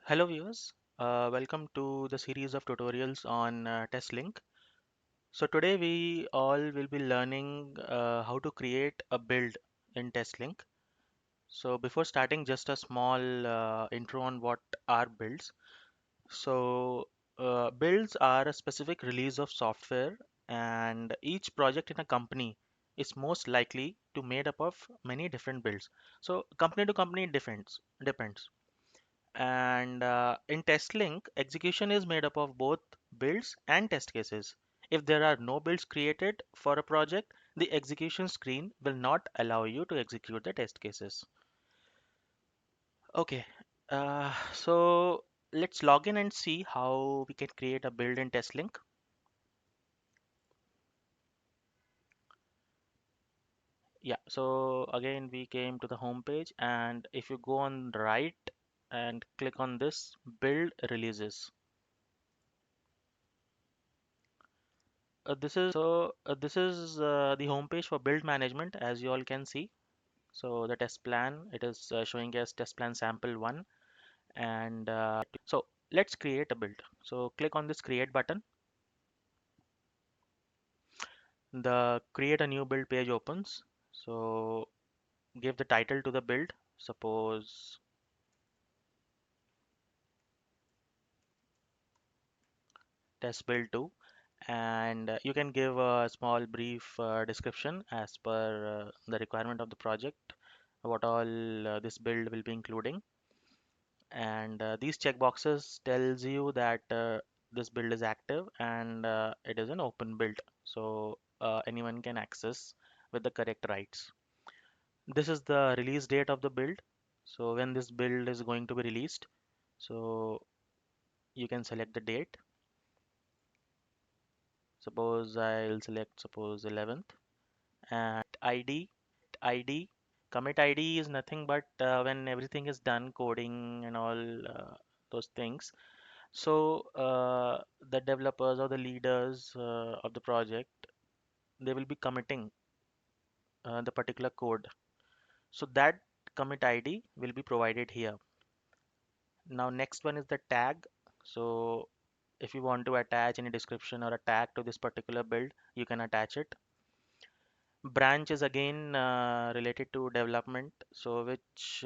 Hello viewers, welcome to the series of tutorials on Testlink. So today we all will be learning how to create a build in Testlink. So before starting, just a small intro on what are builds. So builds are a specific release of software, and each project in a company is most likely to made up of many different builds. So company to company it depends. And in TestLink, execution is made up of both builds and test cases. If there are no builds created for a project, the execution screen will not allow you to execute the test cases. Okay, so let's log in and see how we can create a build in TestLink. Yeah, so again we came to the home page, and if you go on the right and click on this build releases. This is the home page for build management, as you all can see. So the test plan, it is showing as test plan sample 1, and so let's create a build. So click on this create button. The create a new build page opens. So give the title to the build. Suppose test build 2, and you can give a small brief description as per the requirement of the project, what all this build will be including. And these checkboxes tells you that this build is active, and it is an open build, so anyone can access with the correct rights. This is the release date of the build, so when this build is going to be released. So you can select the date. Suppose I'll select, suppose 11th. And id commit id is nothing but when everything is done, coding and all those things. So the developers or the leaders of the project, they will be committing the particular code. So that commit ID will be provided here. Now next one is the tag. So if you want to attach any description or a tag to this particular build, you can attach it. Branch is again related to development. So which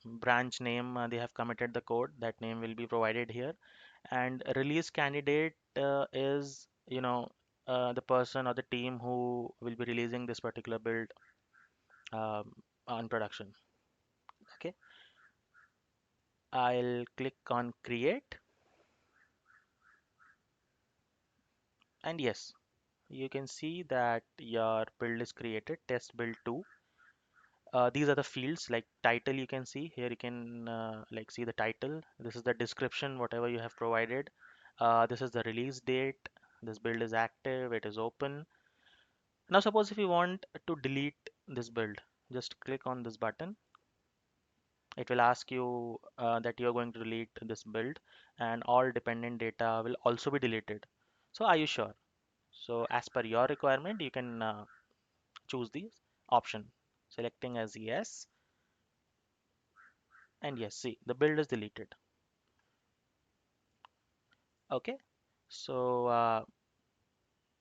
branch name they have committed the code, that name will be provided here. And release candidate is, the person or the team who will be releasing this particular build um, on production. Okay, I'll click on create, and yes, you can see that your build is created, test build 2. These are the fields like title. You can see here, you can like see the title. This is the description, whatever you have provided. This is the release date. This build is active, it is open. Now suppose if you want to delete this build, just click on this button. It will ask you that you're going to delete this build, and all dependent data will also be deleted. So are you sure? So as per your requirement, you can choose the option, selecting as yes, and yes, see the build is deleted. Okay, so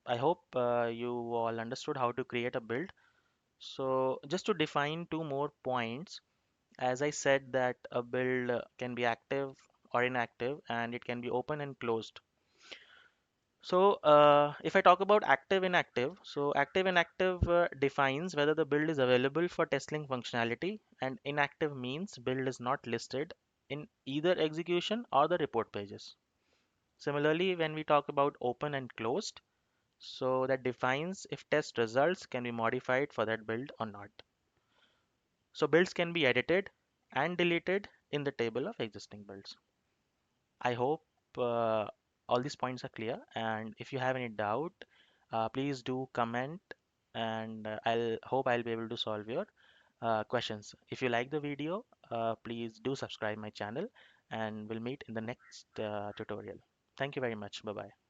I hope you all understood how to create a build. So just to define two more points, as I said that a build can be active or inactive, and it can be open and closed. So if I talk about active inactive, so active inactive defines whether the build is available for TestLink functionality, and inactive means build is not listed in either execution or the report pages. Similarly, when we talk about open and closed, so that defines if test results can be modified for that build or not. So builds can be edited and deleted in the table of existing builds. I hope uh, all these points are clear, and if you have any doubt, please do comment, and I'll be able to solve your questions. If you like the video, please do subscribe my channel, and we'll meet in the next tutorial. Thank you very much. Bye bye.